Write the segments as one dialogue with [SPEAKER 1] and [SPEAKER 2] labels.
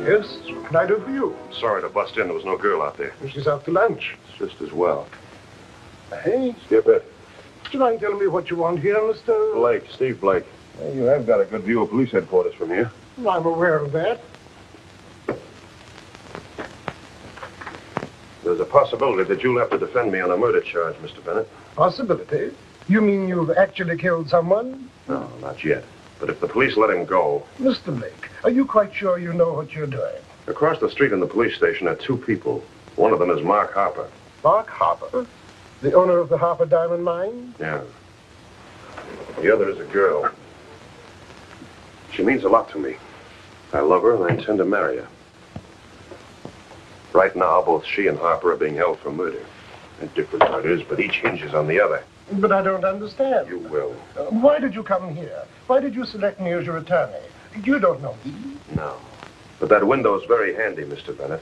[SPEAKER 1] Yes, what can I do for you?
[SPEAKER 2] Sorry to bust in. There was no girl out there.
[SPEAKER 1] She's out to lunch.
[SPEAKER 2] It's just as well.
[SPEAKER 1] Hey,
[SPEAKER 2] Skip it.
[SPEAKER 1] would you mind telling me what you want here, Mr.
[SPEAKER 2] Blake, Steve Blake. Hey, you have got a good view of police headquarters from here.
[SPEAKER 1] I'm aware of that.
[SPEAKER 2] There's a possibility that you'll have to defend me on a murder charge, Mr. Bennett.
[SPEAKER 1] Possibility? You mean you've actually killed someone?
[SPEAKER 2] No, not yet. But if the police let him go...
[SPEAKER 1] Mr. Blake, are you quite sure you know what you're doing?
[SPEAKER 2] Across the street in the police station are two people. One of them is Mark Harper.
[SPEAKER 1] Mark Harper? The owner of the Harper Diamond Mine?
[SPEAKER 2] Yeah. The other is a girl. She means a lot to me. I love her and I intend to marry her. Right now, both she and Harper are being held for murder. They're different murders, but each hinges on the other.
[SPEAKER 1] But I don't understand.
[SPEAKER 2] You will.
[SPEAKER 1] Why did you come here? Why did you select me as your attorney? You don't know me.
[SPEAKER 2] No. But that window's very handy, Mr. Bennett.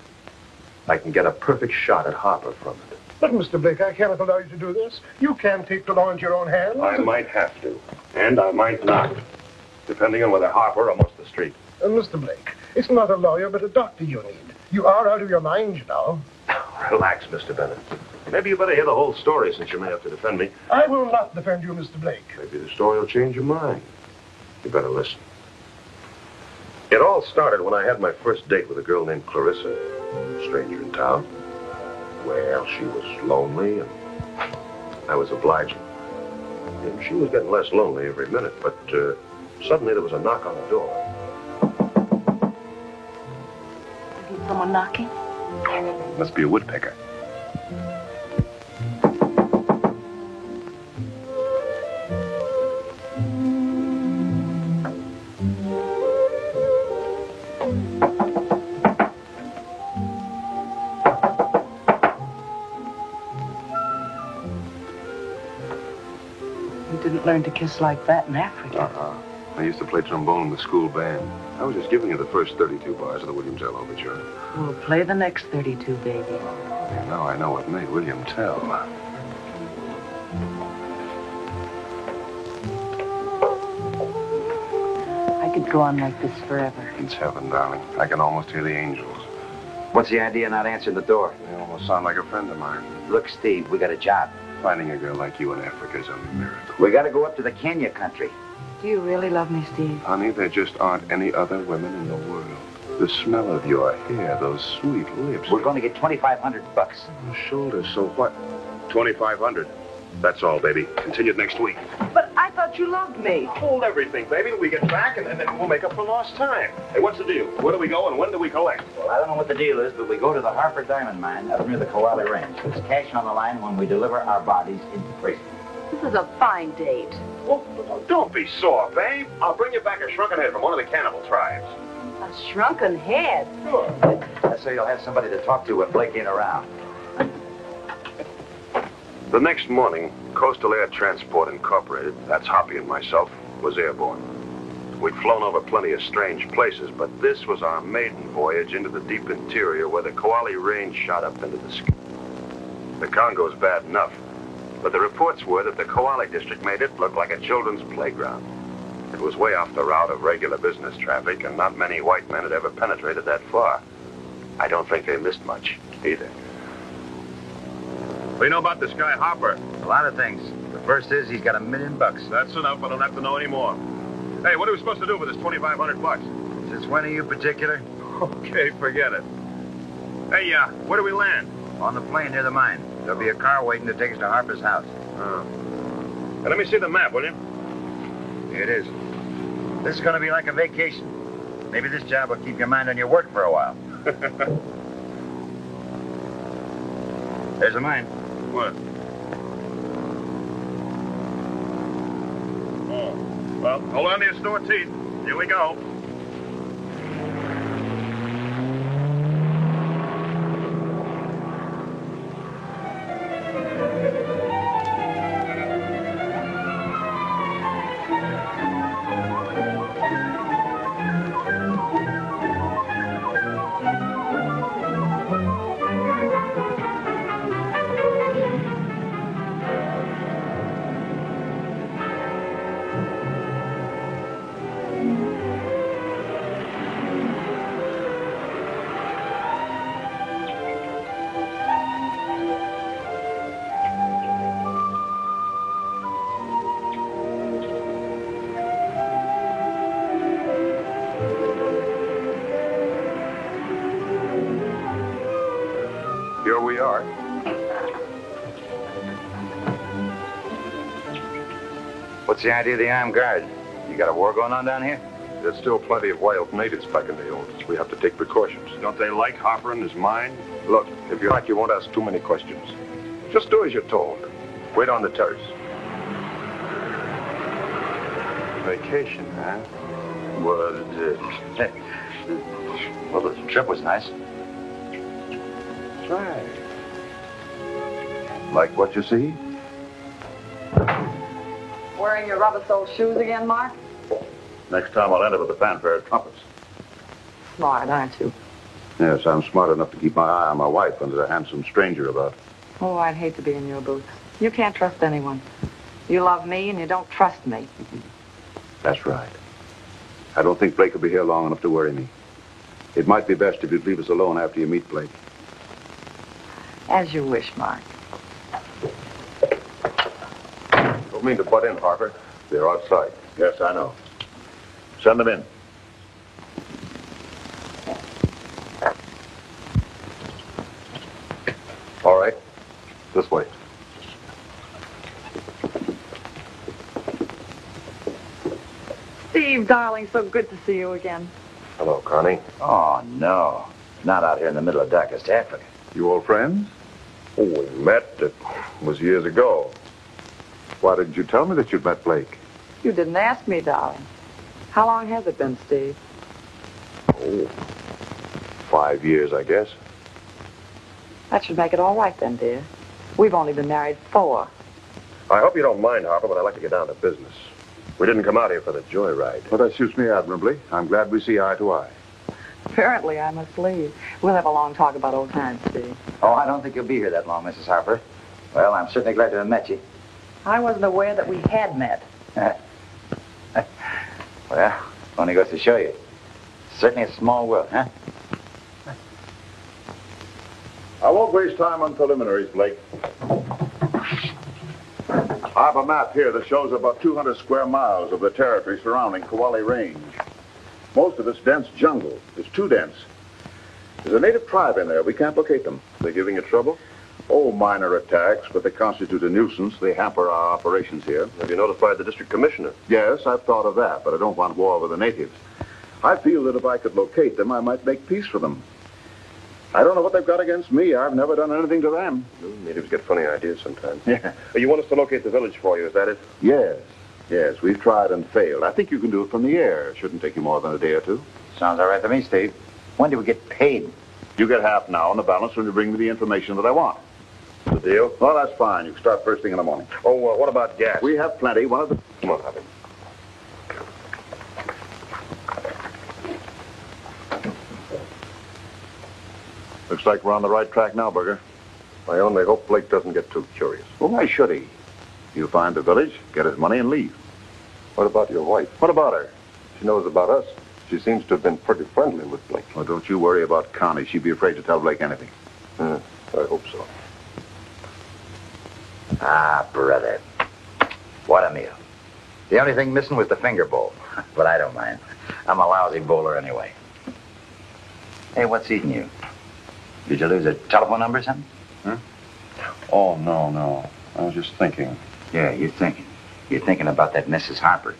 [SPEAKER 2] I can get a perfect shot at Harper from it.
[SPEAKER 1] But, Mr. Blake, I cannot allow you to do this. You can't take the law into your own hands.
[SPEAKER 2] I might have to. And I might not. Depending on whether Harper or most of the street.
[SPEAKER 1] Mr. Blake, it's not a lawyer, but a doctor you need. You are out of your mind, you know.
[SPEAKER 2] Relax, Mr. Bennett. Maybe you better hear the whole story since you may have to defend me.
[SPEAKER 1] I will not defend you, Mr. Blake.
[SPEAKER 2] Maybe the story will change your mind. You better listen. It all started when I had my first date with a girl named Clarissa, a stranger in town. Well, she was lonely, and I was obliging. And she was getting less lonely every minute, but suddenly there was a knock on the door.
[SPEAKER 3] Is someone knocking?
[SPEAKER 2] Must be a woodpecker.
[SPEAKER 3] You didn't learn to kiss like that in Africa.
[SPEAKER 2] I used to play trombone in the school band. I was just giving you the first 32 bars of the William Tell Overture.
[SPEAKER 3] We'll play the next 32, baby.
[SPEAKER 2] Now I know what made William Tell.
[SPEAKER 3] I could go on like this forever.
[SPEAKER 2] It's heaven, darling. I can almost hear the angels.
[SPEAKER 4] What's the idea of not answering the door?
[SPEAKER 2] They almost sound like a friend of mine.
[SPEAKER 4] Look, Steve, we got a job.
[SPEAKER 2] Finding a girl like you in Africa is a miracle.
[SPEAKER 4] We got to go up to the Kenya country.
[SPEAKER 3] Do you really love me, Steve?
[SPEAKER 2] Honey, there just aren't any other women in the world. The smell of your hair, those sweet lips.
[SPEAKER 4] We're going to get $2,500.
[SPEAKER 2] Your shoulders, so what? 2,500. That's all, baby. Continued next week.
[SPEAKER 3] But I thought you loved me.
[SPEAKER 2] Hold everything, baby, till we get back, and then we'll make up for lost time. Hey, what's the deal? Where do we go, and when do we collect?
[SPEAKER 4] Well, I don't know what the deal is, but we go to the Harper Diamond Mine up near the Koali Range. There's cash on the line when we deliver our bodies into prison.
[SPEAKER 3] This is a fine date.
[SPEAKER 2] Well, don't be sore, babe. I'll bring you back a shrunken head from one of the cannibal tribes.
[SPEAKER 3] A shrunken head.
[SPEAKER 2] Sure.
[SPEAKER 4] That's so you'll have somebody to talk to when Blake ain't around.
[SPEAKER 2] The next morning, Coastal Air Transport Incorporated, that's Hoppy and myself, was airborne. We'd flown over plenty of strange places, but this was our maiden voyage into the deep interior where the Koali Range shot up into the sky. The Congo's bad enough, but the reports were that the Koali district made it look like a children's playground. It was way off the route of regular business traffic, and not many white men had ever penetrated that far. I don't think they missed much, either. What do you know about this guy, Harper?
[SPEAKER 4] A lot of things. The first is he's got $1 million.
[SPEAKER 2] That's enough. I don't have to know any more. Hey, what are we supposed to do with this $2,500?
[SPEAKER 4] Is this one of you particular?
[SPEAKER 2] Okay, forget it. Hey, where do we land?
[SPEAKER 4] On the plain near the mine. There'll be a car waiting to take us to Harper's house.
[SPEAKER 2] Hey, let me see the map, will you?
[SPEAKER 4] Here it is. This is going to be like a vacation. Maybe this job will keep your mind on your work for a while. There's the mine.
[SPEAKER 2] What? Oh. Well, hold on to your store teeth. Here we go. you are.
[SPEAKER 4] What's the idea of the armed guard? You got a war going on down here?
[SPEAKER 2] There's still plenty of wild natives back in the olds. We have to take precautions. Don't they like Harper and his mine? Look, if you like, you won't ask too many questions. Just do as you're told. Wait on the terrace. Vacation, huh?
[SPEAKER 4] Well, the trip was nice.
[SPEAKER 2] Right. Like what you see?
[SPEAKER 3] Wearing your rubber-soled shoes again, Mark?
[SPEAKER 2] Next time I'll enter with a fanfare of trumpets.
[SPEAKER 3] Smart, aren't you?
[SPEAKER 2] Yes, I'm smart enough to keep my eye on my wife when there's a handsome stranger about.
[SPEAKER 3] Oh, I'd hate to be in your boots. You can't trust anyone. You love me and you don't trust me.
[SPEAKER 2] That's right. I don't think Blake will be here long enough to worry me. It might be best if you'd leave us alone after you meet Blake.
[SPEAKER 3] As you wish, Mark.
[SPEAKER 2] Don't mean to butt in, Harper. They're outside. Yes, I know. Send them in. All right. This way.
[SPEAKER 3] Steve, darling, so good to see you again.
[SPEAKER 2] Hello, Connie.
[SPEAKER 4] Oh, no. Not out here in the middle of darkest Africa.
[SPEAKER 2] You old friends? Oh, we met. It was years ago. Why didn't you tell me that you'd met Blake?
[SPEAKER 3] You didn't ask me, darling. How long has it been, Steve?
[SPEAKER 2] Oh, 5 years, I guess.
[SPEAKER 3] That should make it all right then, dear. We've only been married 4.
[SPEAKER 2] I hope you don't mind, Harper, but I'd like to get down to business. We didn't come out here for the joyride. Well, that suits me admirably. I'm glad we see eye to eye.
[SPEAKER 3] Apparently, I must leave. We'll have a long talk about old times, Steve.
[SPEAKER 4] Oh, I don't think you'll be here that long, Mrs. Harper. Well, I'm certainly glad to have met you.
[SPEAKER 3] I wasn't aware that we had met.
[SPEAKER 4] Well, only goes to show you. Certainly a small world, huh?
[SPEAKER 2] I won't waste time on preliminaries, Blake. I have a map here that shows about 200 square miles of the territory surrounding Kawali Range. Most of it's dense jungle. It's too dense. There's a native tribe in there. We can't locate them. They're giving you trouble? Oh, minor attacks, but they constitute a nuisance. They hamper our operations here. Have you notified the district commissioner? Yes, I've thought of that, but I don't want war with the natives. I feel that if I could locate them, I might make peace for them. I don't know what they've got against me. I've never done anything to them. Natives get funny ideas sometimes. Yeah. You want us to locate the village for you, is that it? Yes. Yes, we've tried and failed. I think you can do it from the air. It shouldn't take you more than a day or two.
[SPEAKER 4] Sounds all right to me, Steve. When do we get paid?
[SPEAKER 2] You get half now and the balance when you bring me the information that I want. The deal? Well, that's fine. You can start first thing in the morning. Oh, what about gas? We have plenty. One of the... Come on, Harvey. Looks like we're on the right track now, Burger. I only hope Blake doesn't get too curious. Well, why should he? He'll find the village, get his money, and leave. What about your wife? What about her? She knows about us. She seems to have been pretty friendly with Blake. Well, don't you worry about Connie. She'd be afraid to tell Blake anything. I hope so.
[SPEAKER 4] Ah, brother. What a meal. The only thing missing was the finger bowl. But I don't mind. I'm a lousy bowler anyway. Hey, what's eating you? Did you lose a telephone number or something? Huh?
[SPEAKER 2] Oh, no. I was just thinking.
[SPEAKER 4] Yeah, you're thinking. You're thinking about that Mrs. Harper.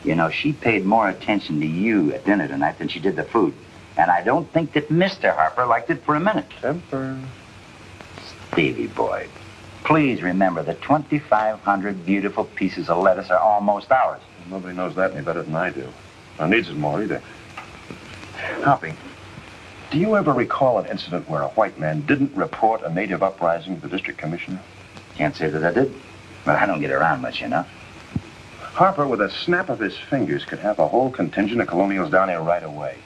[SPEAKER 4] You know, she paid more attention to you at dinner tonight than she did the food. And I don't think that Mr. Harper liked it for a minute.
[SPEAKER 2] Temper.
[SPEAKER 4] Stevie boy, please remember that 2,500 beautiful pieces of lettuce are almost ours.
[SPEAKER 2] Nobody knows that any better than I do. Nor needs it more either.
[SPEAKER 5] Hoppy, do you ever recall an incident where a white man didn't report a native uprising to the district commissioner?
[SPEAKER 4] Can't say that I did. But I don't get around much, you know.
[SPEAKER 5] Harper, with a snap of his fingers, could have a whole contingent of colonials down here right away.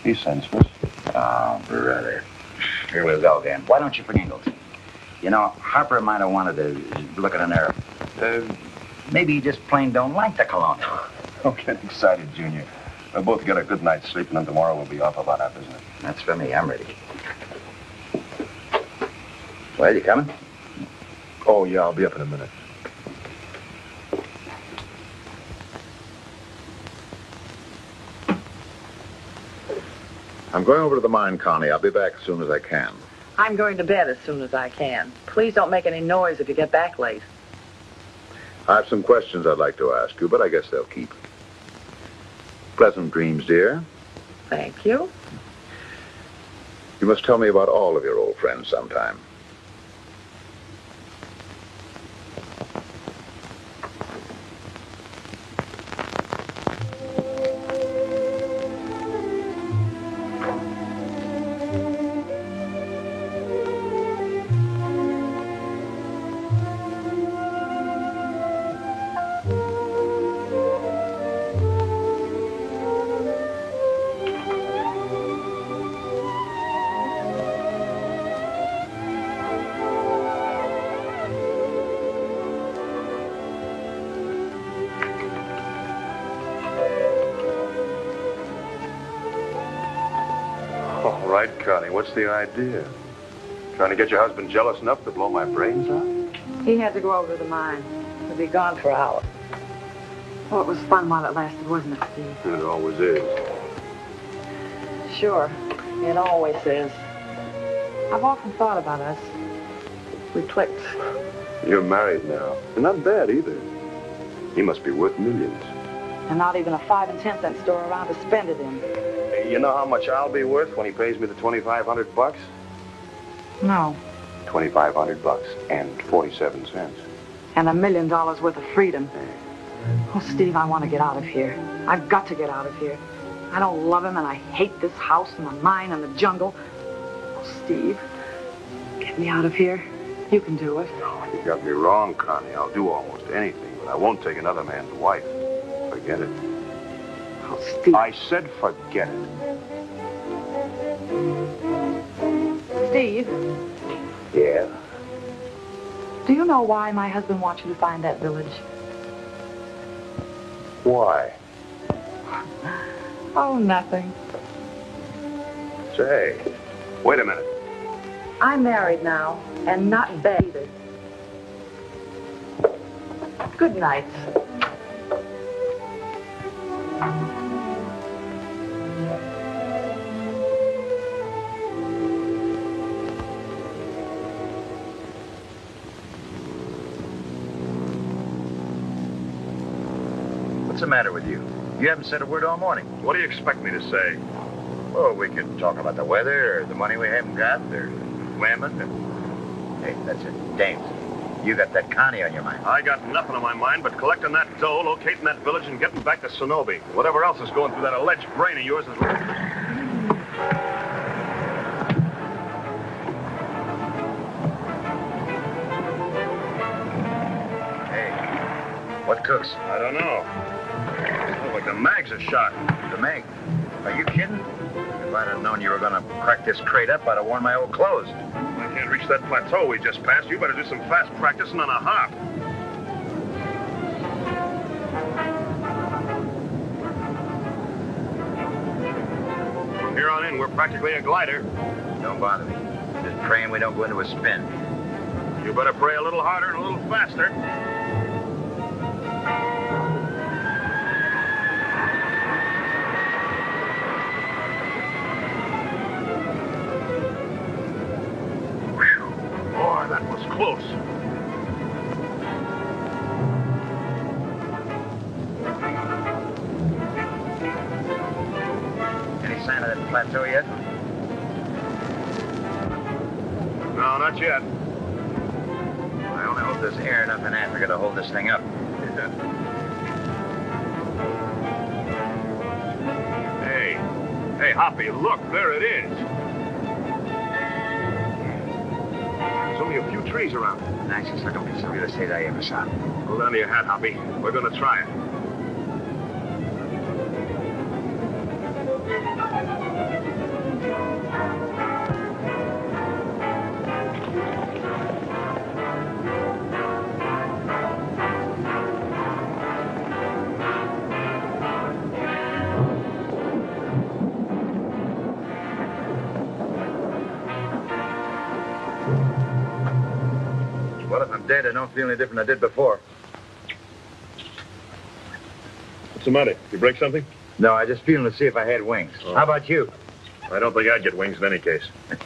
[SPEAKER 5] He's senseless.
[SPEAKER 4] Oh, brother. Here we go again. Why don't you for Ingalls? You know, Harper might have wanted to look at an Arab. Maybe he just plain don't like the colonial.
[SPEAKER 5] Don't get excited, Junior. We'll both get a good night's sleep, and then tomorrow we'll be off about our business.
[SPEAKER 4] That's for me. I'm ready. Well, you coming?
[SPEAKER 2] Oh, yeah, I'll be up in a minute. I'm going over to the mine, Connie. I'll be back as soon as I can.
[SPEAKER 3] I'm going to bed as soon as I can. Please don't make any noise if you get back late.
[SPEAKER 6] I have some questions I'd like to ask you, but I guess they'll keep. Pleasant dreams, dear.
[SPEAKER 3] Thank you.
[SPEAKER 6] You must tell me about all of your old friends sometime.
[SPEAKER 2] All right, Connie, what's the idea? Trying to get your husband jealous enough to blow my brains out?
[SPEAKER 3] He had to go over to the mine. He'll be gone for hours. Oh, it was fun while it lasted, wasn't it, Steve?
[SPEAKER 2] It always is.
[SPEAKER 3] Sure. It always is. I've often thought about us. We clicked.
[SPEAKER 2] You're married now. You're not bad either. He must be worth millions.
[SPEAKER 3] And not even a 5 and 10 cent store around to spend it in.
[SPEAKER 2] Hey, you know how much I'll be worth when he pays me the $2,500?
[SPEAKER 3] No.
[SPEAKER 2] $2,500 and 47 cents.
[SPEAKER 3] And $1 million worth of freedom. Oh, Steve, I want to get out of here. I've got to get out of here. I don't love him, and I hate this house and the mine and the jungle. Oh, Steve, get me out of here. You can do it.
[SPEAKER 2] Oh, you got me wrong, Connie. I'll do almost anything, but I won't take another man's wife. Forget it.
[SPEAKER 3] Oh, Steve.
[SPEAKER 2] I said forget it.
[SPEAKER 3] Steve,
[SPEAKER 4] Yeah?
[SPEAKER 3] do you know why my husband wants you to find that village?
[SPEAKER 2] Why?
[SPEAKER 3] Oh, nothing.
[SPEAKER 2] Say, wait a minute.
[SPEAKER 3] I'm married now, and not bad either. Good night.
[SPEAKER 4] What's the matter with you? You haven't said a word all morning.
[SPEAKER 2] What do you expect me to say?
[SPEAKER 4] Well, we could talk about the weather, or the money we haven't got, or women. Hey, that's it. Dames. You got that Connie on your mind.
[SPEAKER 2] I got nothing on my mind but collecting that dough, locating that village, and getting back to Sonobe. Whatever else is going through that alleged brain of yours is...
[SPEAKER 4] Hey, what cooks?
[SPEAKER 2] I don't know. Sounds like the mags are shot.
[SPEAKER 4] The Meg. Are you kidding? If I'd have known you were going to crack this crate up, I'd have worn my old clothes.
[SPEAKER 2] I can't reach that plateau we just passed. You better do some fast practicing on a harp. From here on in, we're practically a glider.
[SPEAKER 4] Don't bother me. Just praying we don't go into a spin.
[SPEAKER 2] You better pray a little harder and a little faster. Boy, that was close.
[SPEAKER 4] Any sign of that plateau yet?
[SPEAKER 2] No, not yet.
[SPEAKER 4] I only hope there's air enough in Africa to hold this thing up.
[SPEAKER 2] Hey, Hoppy, look, there it is. There's only a few trees around.
[SPEAKER 4] Nicest looking piece of real estate I ever saw.
[SPEAKER 2] Hold on to your hat, Hoppy. We're going to try it.
[SPEAKER 4] Well, if I'm dead, I don't feel any different than I did before.
[SPEAKER 2] What's the matter? You break something?
[SPEAKER 4] No, I just feeling to see if I had wings.
[SPEAKER 2] Oh.
[SPEAKER 4] How about you?
[SPEAKER 2] I don't think I'd get wings in any case.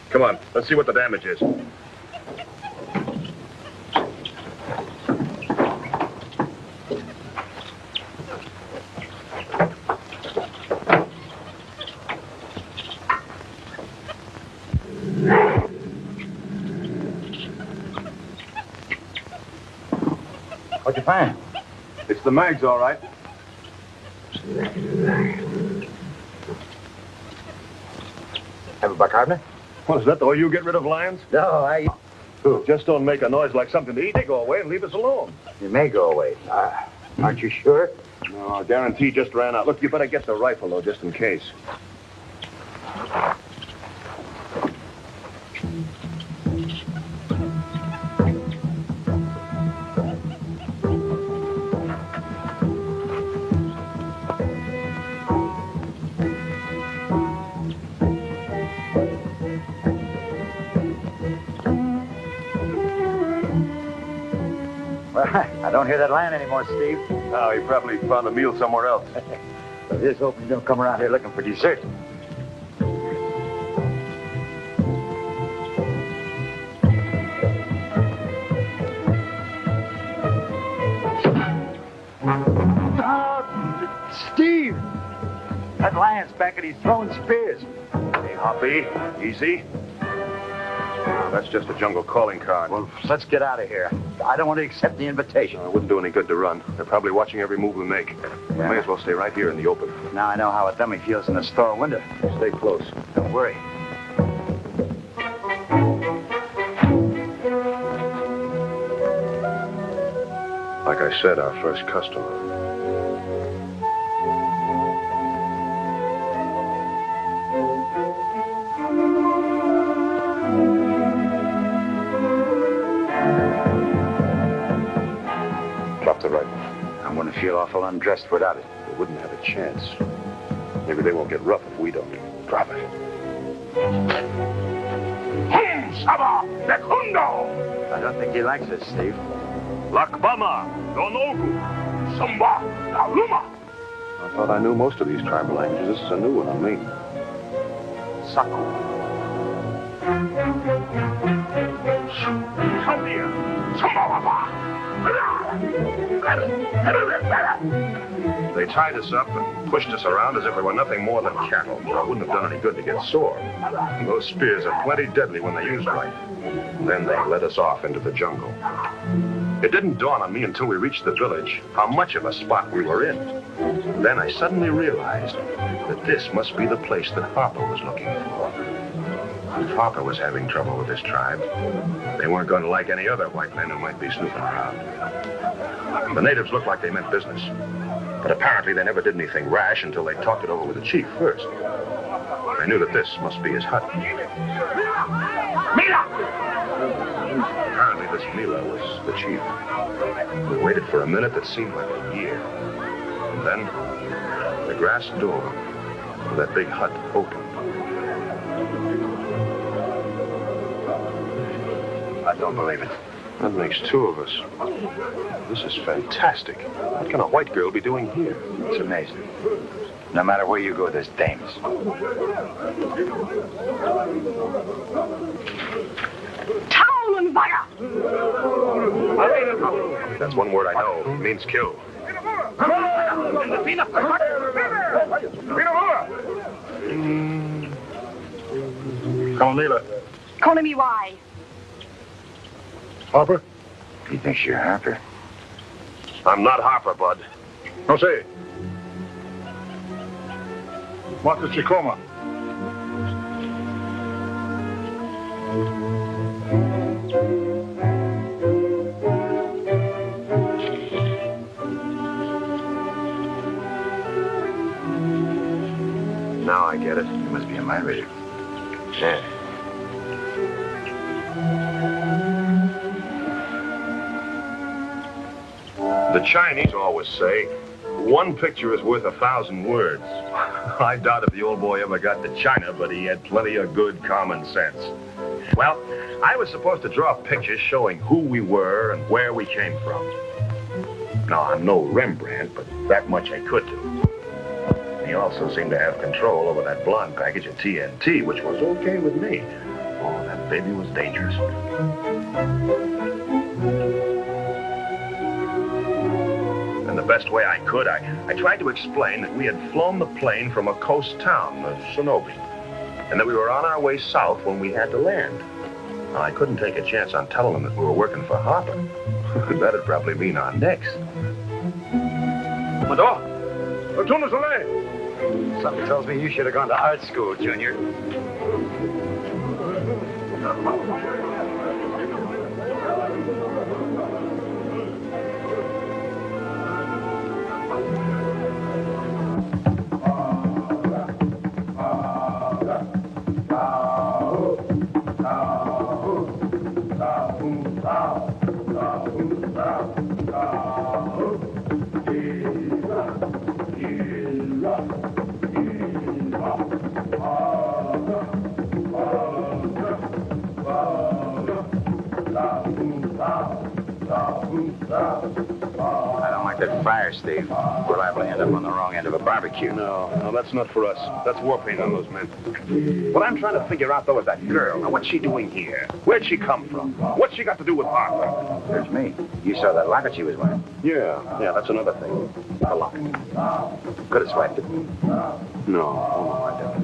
[SPEAKER 2] Come on, let's see what the damage is.
[SPEAKER 4] What'd you find?
[SPEAKER 2] It's the mags, all right.
[SPEAKER 4] Have a bicarbonate?
[SPEAKER 2] What, is that the way you get rid of lions?
[SPEAKER 4] No, I...
[SPEAKER 2] Just don't make a noise like something to eat. They go away and leave us alone.
[SPEAKER 4] You may go away. Aren't you sure?
[SPEAKER 2] No, our guarantee just ran out. Look, you better get the rifle, though, just in case.
[SPEAKER 4] Well, I don't hear that lion anymore, Steve.
[SPEAKER 2] Oh, he probably found a meal somewhere else.
[SPEAKER 4] I just hope you don't come around here looking for dessert. Steve! That lion's back and he's throwing spears.
[SPEAKER 2] Hey, Hoppy, easy. Oh, that's just a jungle calling card.
[SPEAKER 4] Well, let's get out of here. I don't want to accept the invitation.
[SPEAKER 2] It wouldn't do any good to run. They're probably watching every move we make. We may as well stay right here in the open.
[SPEAKER 4] Now I know how a dummy feels in a store window.
[SPEAKER 2] Stay close.
[SPEAKER 4] Don't worry.
[SPEAKER 2] Like I said, our first customer. Drop the rifle.
[SPEAKER 4] I'm going to feel awful undressed without it.
[SPEAKER 2] They wouldn't have a chance. Maybe they won't get rough if we don't. Drop it.
[SPEAKER 4] I don't think he likes us, Steve.
[SPEAKER 2] Lakbama, Donogu, Samba, Kaluma. I thought I knew most of these tribal languages. This is a new one on me. Saku. Sambia, Sambawaba. They tied us up and pushed us around as if we were nothing more than cattle. It wouldn't have done any good to get sore. Those spears are plenty deadly when they're used right. Then they led us off into the jungle. It didn't dawn on me until we reached the village how much of a spot we were in. Then I suddenly realized that this must be the place that Harper was looking for. If Harper was having trouble with this tribe, they weren't going to like any other white men who might be snooping around. The natives looked like they meant business, but apparently they never did anything rash until they talked it over with the chief first. I knew that this must be his hut. Mila! Apparently this Mila was the chief. We waited for a minute that seemed like a year. And then the grass door of that big hut opened.
[SPEAKER 4] I don't believe it.
[SPEAKER 2] That makes two of us. This is fantastic. What can a white girl be doing here?
[SPEAKER 4] It's amazing. No matter where you go, there's dames.
[SPEAKER 2] That's one word I know. It means kill.
[SPEAKER 1] Kalnila.
[SPEAKER 3] Calling me why?
[SPEAKER 1] Harper?
[SPEAKER 4] He thinks you're Harper.
[SPEAKER 2] I'm not Harper, Bud.
[SPEAKER 1] No say. What is Chikoma?
[SPEAKER 2] Now I get it.
[SPEAKER 4] You must be a migrator.
[SPEAKER 2] Yeah. The Chinese always say, one picture is worth 1,000 words. I doubt if the old boy ever got to China, but he had plenty of good common sense. Well, I was supposed to draw pictures showing who we were and where we came from. Now, I'm no Rembrandt, but that much I could do. he also seemed to have control over that blonde package of TNT, which was okay with me. Oh, that baby was dangerous. And the best way I could, I tried to explain that we had flown the plane from a coast town, Sonobe, and that we were on our way south when we had to land. Now, I couldn't take a chance on telling them that we were working for Harper. That'd probably mean our necks.
[SPEAKER 5] Commodore! Retourne Soleil!
[SPEAKER 4] Something tells me you should have gone to art school, Junior. I don't like that fire, Steve. We're liable to end up on the wrong end of a barbecue.
[SPEAKER 2] No, that's not for us. That's war paint on those men. What I'm trying to figure out, though, is that girl. Now, what's she doing here? Where'd she come from? What's she got to do with Harper?
[SPEAKER 4] There's me. You saw that locket she was wearing.
[SPEAKER 2] Yeah, that's another thing. The locket.
[SPEAKER 4] Could have swiped it.
[SPEAKER 2] No, I didn't.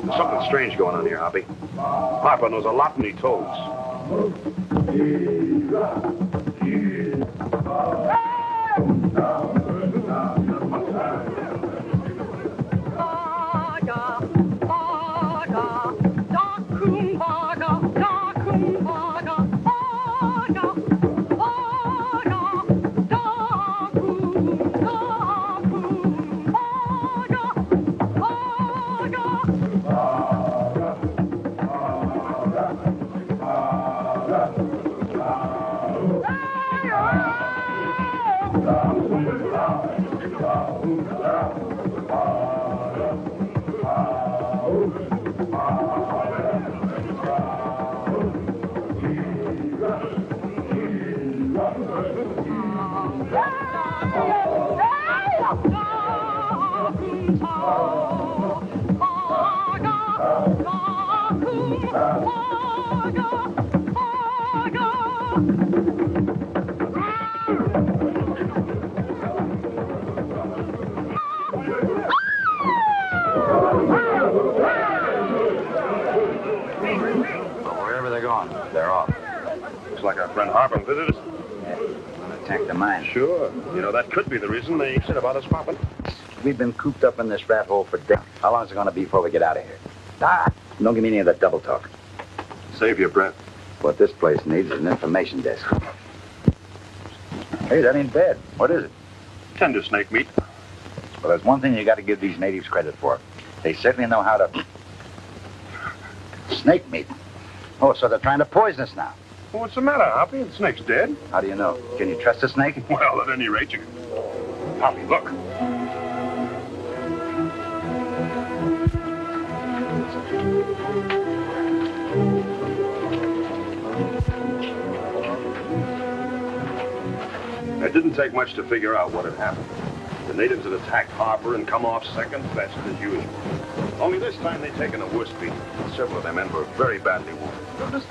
[SPEAKER 2] There's something strange going on here, Hoppy. Harper knows a lot than he told us.
[SPEAKER 4] Wherever they're going, they're off.
[SPEAKER 2] Looks like our friend Harper visited us.
[SPEAKER 4] Attack the mine.
[SPEAKER 2] Sure. You know, that could be the reason they said about us popping.
[SPEAKER 4] We've been cooped up in this rat hole for days. How long is it going to be before we get out of here? Don't give me any of that double talk.
[SPEAKER 2] Save your breath.
[SPEAKER 4] What this place needs is an information desk. Hey, that ain't bad. What is it?
[SPEAKER 2] Tender snake meat.
[SPEAKER 4] Well, there's one thing you got to give these natives credit for. They certainly know how to... Snake meat. Oh, so they're trying to poison us now.
[SPEAKER 2] Well, what's the matter, Hoppy? The snake's dead.
[SPEAKER 4] How do you know? Can you trust a snake?
[SPEAKER 2] Well, at any rate, you can... Hoppy, look. It didn't take much to figure out what had happened. The natives had attacked Harper and come off second best as usual. Only this time they'd taken a worse beating. Several of their men were very badly wounded.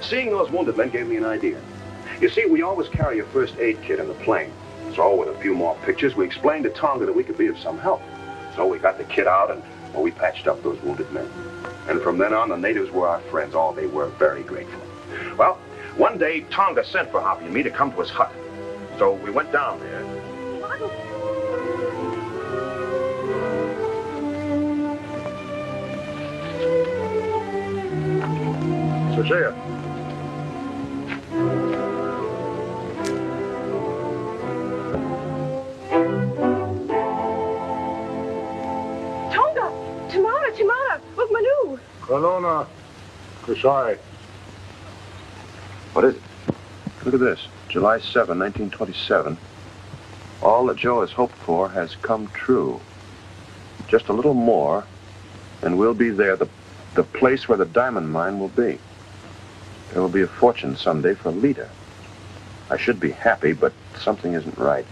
[SPEAKER 2] Seeing those wounded men gave me an idea. You see, we always carry a first aid kit in the plane. So with a few more pictures, we explained to Tonga that we could be of some help. So we got the kit out and, well, we patched up those wounded men. And from then on, the natives were our friends. Oh, they were very grateful. Well, one day, Tonga sent for Hoppy and me to come to his hut. So we went down there. Sophia.
[SPEAKER 7] Tonga! Tamara! Look, Manu!
[SPEAKER 1] Corona. Sorry.
[SPEAKER 4] What is it?
[SPEAKER 2] Look at this. July 7, 1927. All that Joe has hoped for has come true. Just a little more, and we'll be there, the place where the diamond mine will be. There will be a fortune someday for Lita. I should be happy, but something isn't right.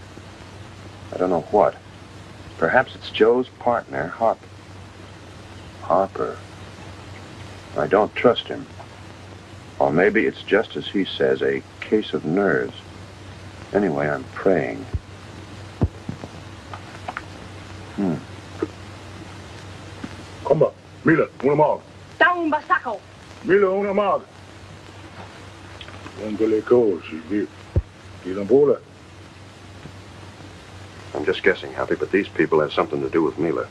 [SPEAKER 2] I don't know what. Perhaps it's Joe's partner, Harper. Harper. I don't trust him. Or maybe it's just as he says, a case of nerves. Anyway, I'm praying.
[SPEAKER 1] Come, Mila, una mag.
[SPEAKER 3] Down, Basaco.
[SPEAKER 1] Mila, una mag. Angele goes, you bola.
[SPEAKER 2] I'm just guessing, Happy, but these people have something to do with Mila.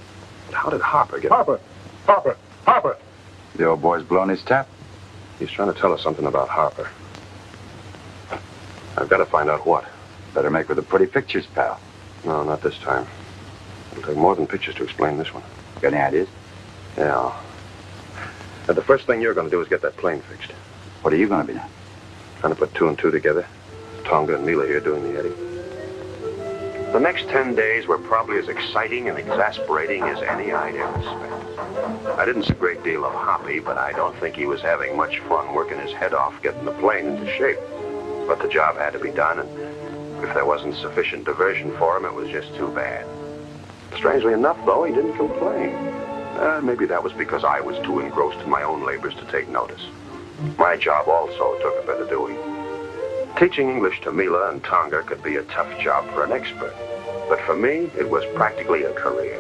[SPEAKER 2] But how did Harper get...
[SPEAKER 1] Harper.
[SPEAKER 4] The old boy's blown his tap.
[SPEAKER 2] He's trying to tell us something about Harper. I've got to find out what.
[SPEAKER 4] Better make with the pretty pictures, pal.
[SPEAKER 2] No, not this time. It'll take more than pictures to explain this one.
[SPEAKER 4] Got any ideas?
[SPEAKER 2] Yeah. The first thing you're going to do is get that plane fixed.
[SPEAKER 4] What are you going to be doing?
[SPEAKER 2] Trying to put two and two together. Tonga and Mila here doing the Eddie. The next 10 days were probably as exciting and exasperating as any I'd ever spent. I didn't see a great deal of Hoppy, but I don't think he was having much fun working his head off getting the plane into shape. But the job had to be done, and if there wasn't sufficient diversion for him, it was just too bad. Strangely enough, though, he didn't complain. Maybe that was because I was too engrossed in my own labors to take notice. My job also took a bit of doing. Teaching English to Mila and Tonga could be a tough job for an expert, but for me, it was practically a career.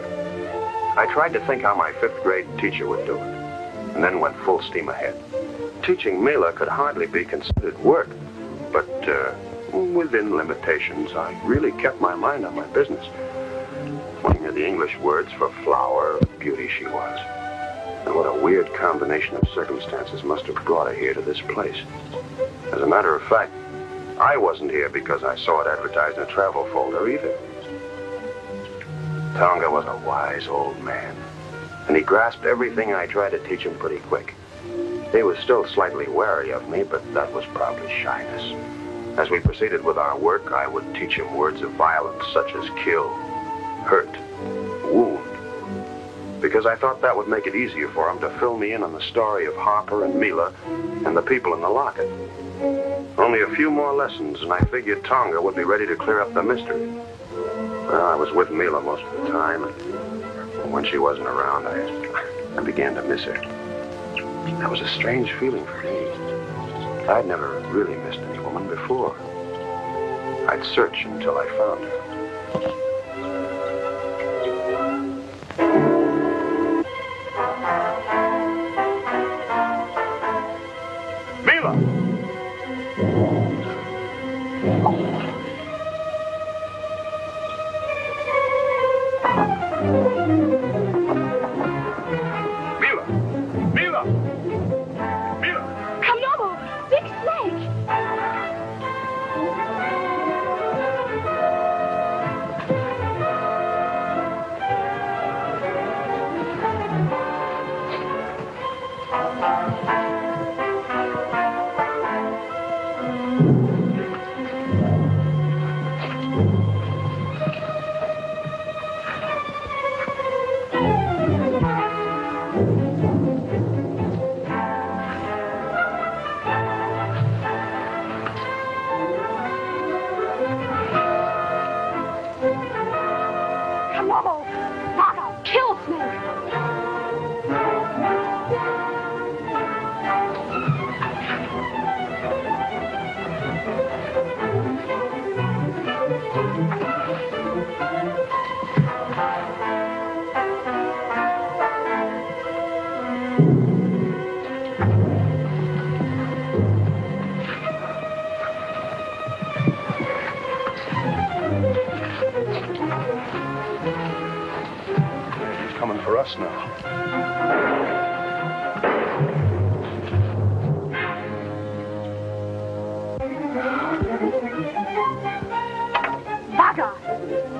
[SPEAKER 2] I tried to think how my 5th grade teacher would do it, and then went full steam ahead. Teaching Mila could hardly be considered work, but within limitations, I really kept my mind on my business. Looking at the English words for flower, beauty she was. And what a weird combination of circumstances must have brought her here to this place. As a matter of fact, I wasn't here because I saw it advertised in a travel folder either. Tonga was a wise old man, and he grasped everything I tried to teach him pretty quick. He was still slightly wary of me, but that was probably shyness. As we proceeded with our work, I would teach him words of violence such as kill, hurt, wound, because I thought that would make it easier for him to fill me in on the story of Harper and Mila and the people in the locket. Only a few more lessons, and I figured Tonga would be ready to clear up the mystery. Well, I was with Mila most of the time, and when she wasn't around, I began to miss her. That was a strange feeling for me. I'd never really missed any woman before. I'd search until I found her. For us now.
[SPEAKER 7] Vaga.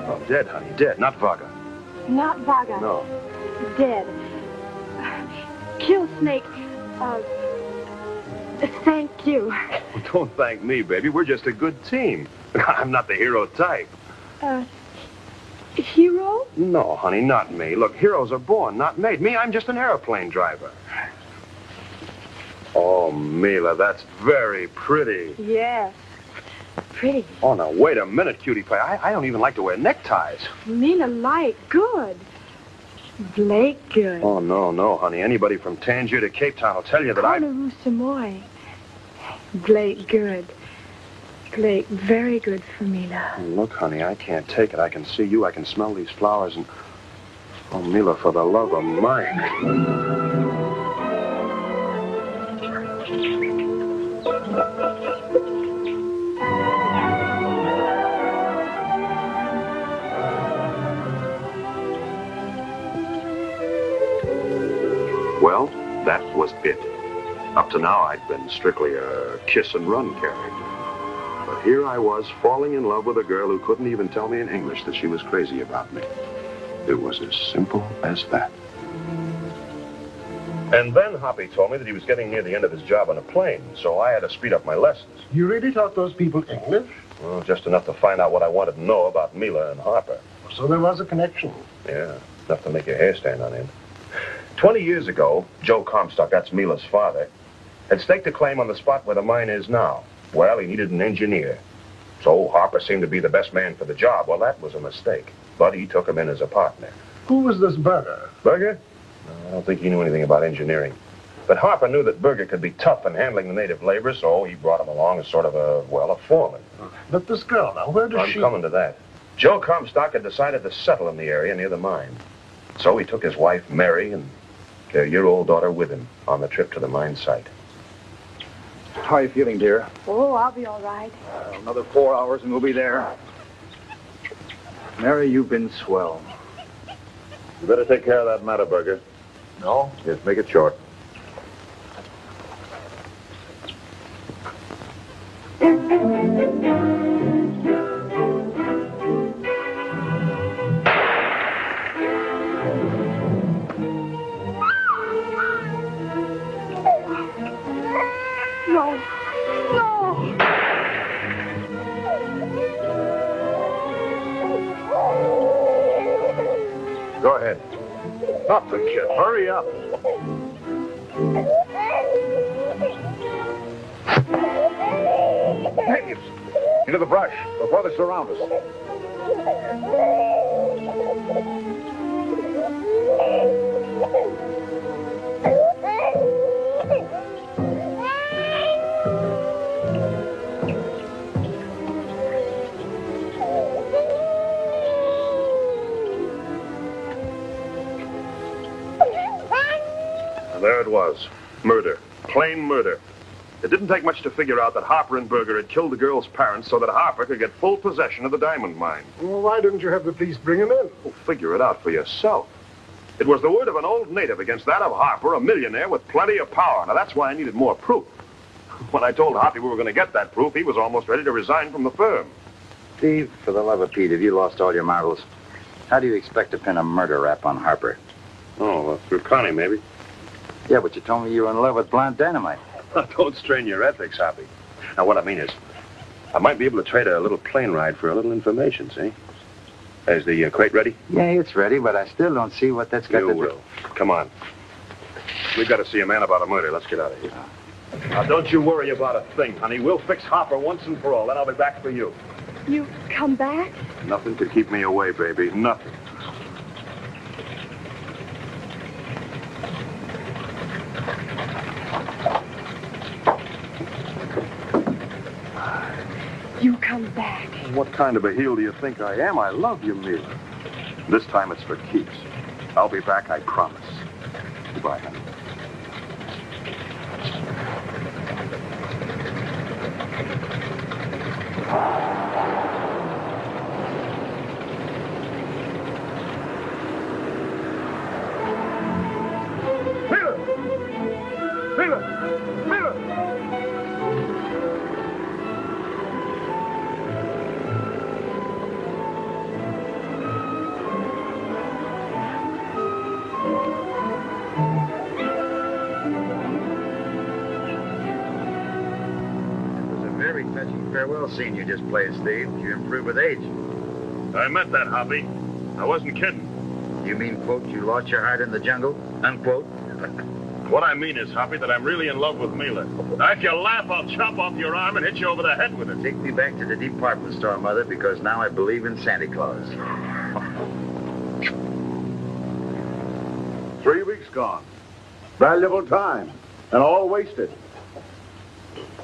[SPEAKER 2] Oh, dead, honey, dead, not Vaga.
[SPEAKER 7] Not Vaga.
[SPEAKER 2] No.
[SPEAKER 7] Dead. Kill Snake. Thank you.
[SPEAKER 2] Well, don't thank me, baby. We're just a good team. I'm not the hero type.
[SPEAKER 7] Hero?
[SPEAKER 2] No, honey, not me. Look, heroes are born, not made. Me, I'm just an airplane driver. Oh, Mila, that's very pretty.
[SPEAKER 7] Yes. pretty.
[SPEAKER 2] Oh, now, wait a minute, cutie pie. I don't even like to wear neckties.
[SPEAKER 7] Mina Light, good. Blake, good.
[SPEAKER 2] Oh, no, honey. Anybody from Tangier to Cape Town will tell you that
[SPEAKER 7] Honolulu, Samoy. Blake, good. Blake, very good for Mina.
[SPEAKER 2] Look, honey, I can't take it. I can see you. I can smell these flowers and... Oh, Mila, for the love of Mike. Well, that was it. Up to now, I'd been strictly a kiss-and-run character. But here I was, falling in love with a girl who couldn't even tell me in English that she was crazy about me. It was as simple as that. And then Hoppy told me that he was getting near the end of his job on a plane, so I had to speed up my lessons.
[SPEAKER 1] You really taught those people English?
[SPEAKER 2] Well, just enough to find out what I wanted to know about Mila and Harper.
[SPEAKER 1] So there was a connection.
[SPEAKER 2] Yeah, enough to make your hair stand on end. 20 years ago, Joe Comstock, that's Mila's father, had staked a claim on the spot where the mine is now. Well, he needed an engineer. So Harper seemed to be the best man for the job. Well, that was a mistake. But he took him in as a partner.
[SPEAKER 1] Who was this Berger?
[SPEAKER 2] Berger? No, I don't think he knew anything about engineering. But Harper knew that Berger could be tough in handling the native labor, so he brought him along as sort of a foreman.
[SPEAKER 1] But this girl, now, where does she...
[SPEAKER 2] I'm coming to that. Joe Comstock had decided to settle in the area near the mine. So he took his wife, Mary, and their year-old daughter with him on the trip to the mine site.
[SPEAKER 8] How are you feeling, dear?
[SPEAKER 7] Oh, I'll be all right.
[SPEAKER 8] Another 4 hours and we'll be there. Mary, you've been swell.
[SPEAKER 6] You better take care of that matter, Berger.
[SPEAKER 8] No?
[SPEAKER 6] Yes, make it short.
[SPEAKER 7] No. No.
[SPEAKER 2] Go ahead. Up the kid. Hurry up.
[SPEAKER 6] Natives! Into the brush before they surround us.
[SPEAKER 2] And there it was. Murder. Plain murder. It didn't take much to figure out that Harper and Berger had killed the girl's parents so that Harper could get full possession of the diamond mine.
[SPEAKER 1] Well, why didn't you have the police bring him in?
[SPEAKER 2] Well, figure it out for yourself. It was the word of an old native against that of Harper, a millionaire with plenty of power. Now, that's why I needed more proof. When I told Hoppy we were going to get that proof, he was almost ready to resign from the firm.
[SPEAKER 4] Steve, for the love of Pete, have you lost all your marbles? How do you expect to pin a murder rap on Harper?
[SPEAKER 2] Oh, well, through Connie, maybe.
[SPEAKER 4] Yeah, but you told me you were in love with Blonde Dynamite.
[SPEAKER 2] Don't strain your ethics, Hoppy. Now, what I mean is, I might be able to trade a little plane ride for a little information, see? Is the crate ready?
[SPEAKER 4] Yeah, it's ready, but I still don't see what that's got
[SPEAKER 2] You
[SPEAKER 4] to do.
[SPEAKER 2] will. Come on. We've got to see a man about a murder. Let's get out of here. Now, don't you worry about a thing, honey. We'll fix Harper once and for all, then I'll be back for you.
[SPEAKER 7] You come back?
[SPEAKER 2] Nothing could keep me away, baby. Nothing.
[SPEAKER 7] You come back.
[SPEAKER 2] What kind of a heel do you think I am? I love you, Mila. This time it's for keeps. I'll be back, I promise. Goodbye, honey.
[SPEAKER 1] Mila! Mila! Mila!
[SPEAKER 4] It was a very touching farewell scene you just played, Steve. You improved with age.
[SPEAKER 2] I meant that, Hoppy. I wasn't kidding.
[SPEAKER 4] You mean, quote, you lost your heart in the jungle, unquote?
[SPEAKER 2] What I mean is, Hoppy, that I'm really in love with Mila. Now, if you laugh, I'll chop off your arm and hit you over the head with it.
[SPEAKER 4] Take me back to the department store, Mother, because now I believe in Santa Claus.
[SPEAKER 6] 3 weeks gone. Valuable time. And all wasted.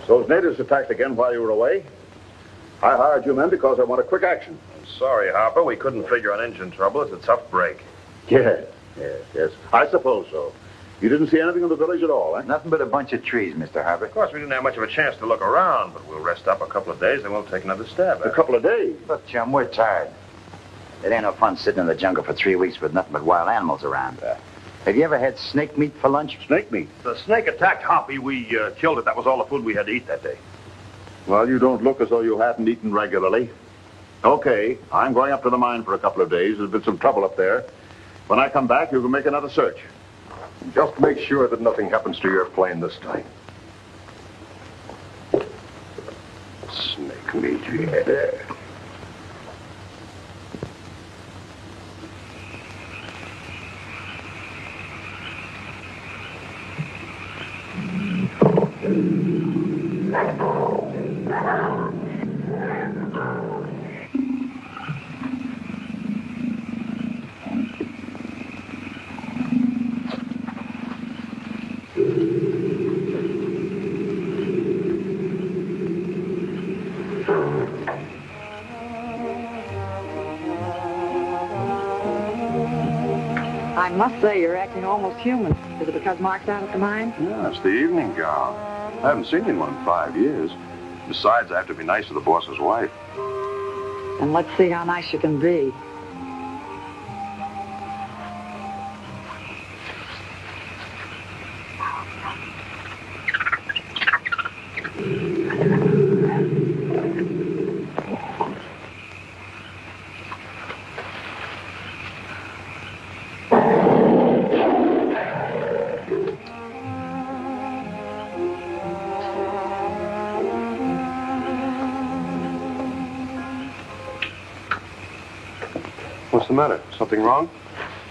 [SPEAKER 6] Those natives attacked again while you were away. I hired you men because I wanted quick action.
[SPEAKER 2] Sorry, Harper. We couldn't figure on engine trouble. It's a tough break.
[SPEAKER 6] Yes. I suppose so. You didn't see anything in the village at all, eh?
[SPEAKER 4] Nothing but a bunch of trees, Mr. Harper.
[SPEAKER 2] Of course, we didn't have much of a chance to look around, but we'll rest up a couple of days and we'll take another stab at it.
[SPEAKER 6] A couple of days.
[SPEAKER 4] Look, chum, we're tired. It ain't no fun sitting in the jungle for 3 weeks with nothing but wild animals around. Have you ever had snake meat for lunch?
[SPEAKER 6] Snake meat?
[SPEAKER 2] The snake attacked Hoppy. We killed it. That was all the food we had to eat that day.
[SPEAKER 6] Well, you don't look as though you hadn't eaten regularly. Okay, I'm going up to the mine for a couple of days. There's been some trouble up there. When I come back, you can make another search.
[SPEAKER 5] Just make sure that nothing happens to your plane this time.
[SPEAKER 6] Snake meat, yeah.
[SPEAKER 3] I must say, you're acting almost human. Is it because Mark's out at the mine?
[SPEAKER 2] Yeah, it's the evening gown. I haven't seen you in one in 5 years. Besides, I have to be nice to the boss's wife.
[SPEAKER 3] And let's see how nice you can be.
[SPEAKER 2] What's the matter? Something wrong?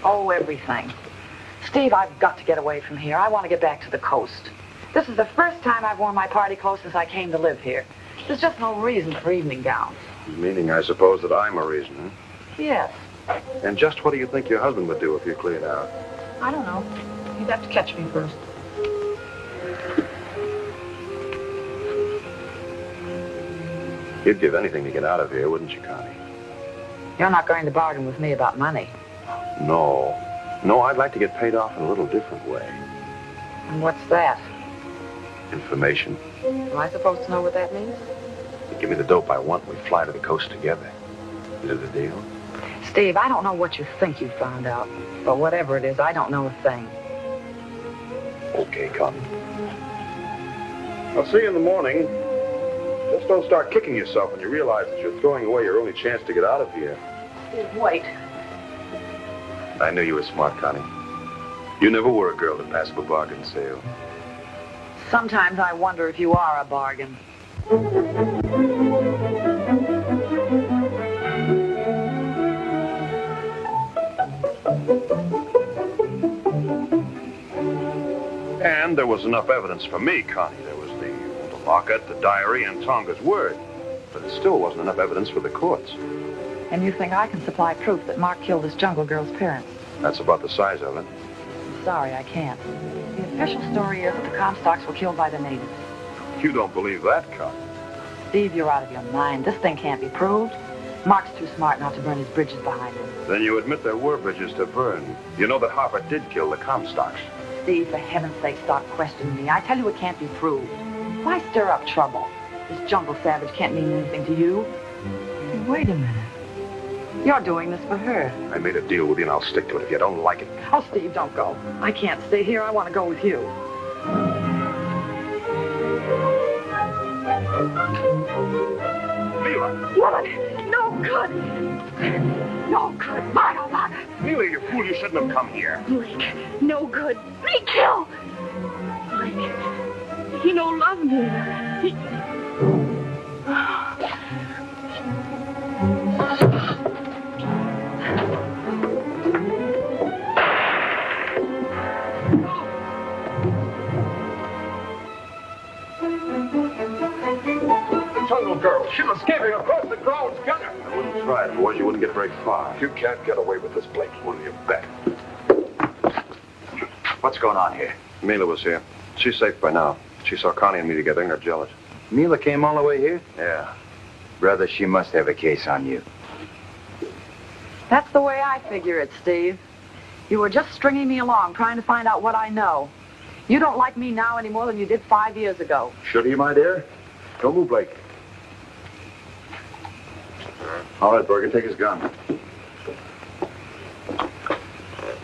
[SPEAKER 3] Oh, everything. Steve, I've got to get away from here. I want to get back to the coast. This is the first time I've worn my party clothes since I came to live here. There's just no reason for evening gowns.
[SPEAKER 2] Meaning, I suppose, that I'm a reason, huh?
[SPEAKER 3] Yes.
[SPEAKER 2] And just what do you think your husband would do if you cleared out?
[SPEAKER 3] I don't know. You'd have to catch me first.
[SPEAKER 2] You'd give anything to get out of here, wouldn't you, Connie?
[SPEAKER 3] You're not going to bargain with me about money.
[SPEAKER 2] No. No, I'd like to get paid off in a little different way.
[SPEAKER 3] And what's that?
[SPEAKER 2] Information.
[SPEAKER 3] Am I supposed to know what that means?
[SPEAKER 2] You give me the dope I want, we fly to the coast together. Is it a deal?
[SPEAKER 3] Steve, I don't know what you think you found out. But whatever it is, I don't know a thing.
[SPEAKER 2] Okay, Connie. I'll see you in the morning. Just don't start kicking yourself when you realize that you're throwing away your only chance to get out of here.
[SPEAKER 3] Steve, wait.
[SPEAKER 2] I knew you were smart, Connie. You never were a girl to pass up a bargain sale.
[SPEAKER 3] Sometimes I wonder if you are a bargain.
[SPEAKER 2] And there was enough evidence for me, Connie. There was the locket, the diary, and Tonga's word. But it still wasn't enough evidence for the courts.
[SPEAKER 3] And you think I can supply proof that Mark killed his jungle girl's parents?
[SPEAKER 2] That's about the size of it.
[SPEAKER 3] I'm sorry, I can't. The official story is that the Comstocks were killed by the natives.
[SPEAKER 2] You don't believe that, Connie.
[SPEAKER 3] Steve, you're out of your mind. This thing can't be proved. Mark's too smart not to burn his bridges behind him.
[SPEAKER 2] Then you admit there were bridges to burn. You know that Harper did kill the Comstocks.
[SPEAKER 3] Steve, for heaven's sake, stop questioning me. I tell you it can't be proved. Why stir up trouble? This jungle savage can't mean anything to you. Hey, wait a minute. You're doing this for her.
[SPEAKER 2] I made a deal with you, and I'll stick to it. If you don't like it...
[SPEAKER 3] Oh, Steve, don't go. I can't stay here. I want to go with you.
[SPEAKER 2] Mila!
[SPEAKER 7] Woman, no good. No good. Mother, mother.
[SPEAKER 2] Mila, you fool, you shouldn't have come here.
[SPEAKER 7] Blake, no good. Me kill. Blake, he no love me. He...
[SPEAKER 1] Jungle Girl, she was escaping across the grounds. Got her.
[SPEAKER 2] I wouldn't try it, otherwise you wouldn't get very far.
[SPEAKER 5] You can't get away with this, Blake.
[SPEAKER 2] What do you bet?
[SPEAKER 4] What's going on here?
[SPEAKER 2] Mila was here. She's safe by now. She saw Connie and me together and got jealous.
[SPEAKER 4] Mila came all the way here?
[SPEAKER 2] Yeah.
[SPEAKER 4] Brother, she must have a case on you.
[SPEAKER 3] That's the way I figure it, Steve. You were just stringing me along, trying to find out what I know. You don't like me now any more than you did 5 years ago.
[SPEAKER 6] Should he, my dear? Don't move, Blake. All right, Bergen, take his gun.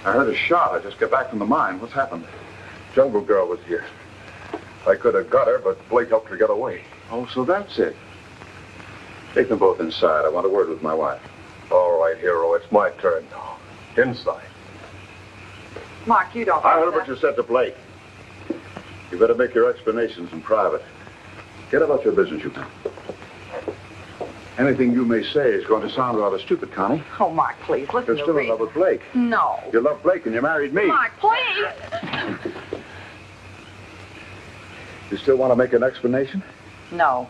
[SPEAKER 6] I heard a shot. I just got back from the mine. What's happened?
[SPEAKER 5] Jungle Girl was here. I could have got her, but Blake helped her get away.
[SPEAKER 6] Oh, so that's it. Take them both inside. I want a word with my wife.
[SPEAKER 5] All right, hero, it's my turn now. Inside.
[SPEAKER 3] Mark, you don't.
[SPEAKER 6] I heard what you said to Blake. You better make your explanations in private. Get about your business, you can. Anything you may say is going to sound rather stupid, Connie.
[SPEAKER 3] Oh, Mark, please, listen
[SPEAKER 6] You're
[SPEAKER 3] to
[SPEAKER 6] still
[SPEAKER 3] me.
[SPEAKER 6] in love with Blake.
[SPEAKER 3] No.
[SPEAKER 6] You love Blake and you married me.
[SPEAKER 3] Mark, please.
[SPEAKER 6] You still want to make an explanation?
[SPEAKER 3] No.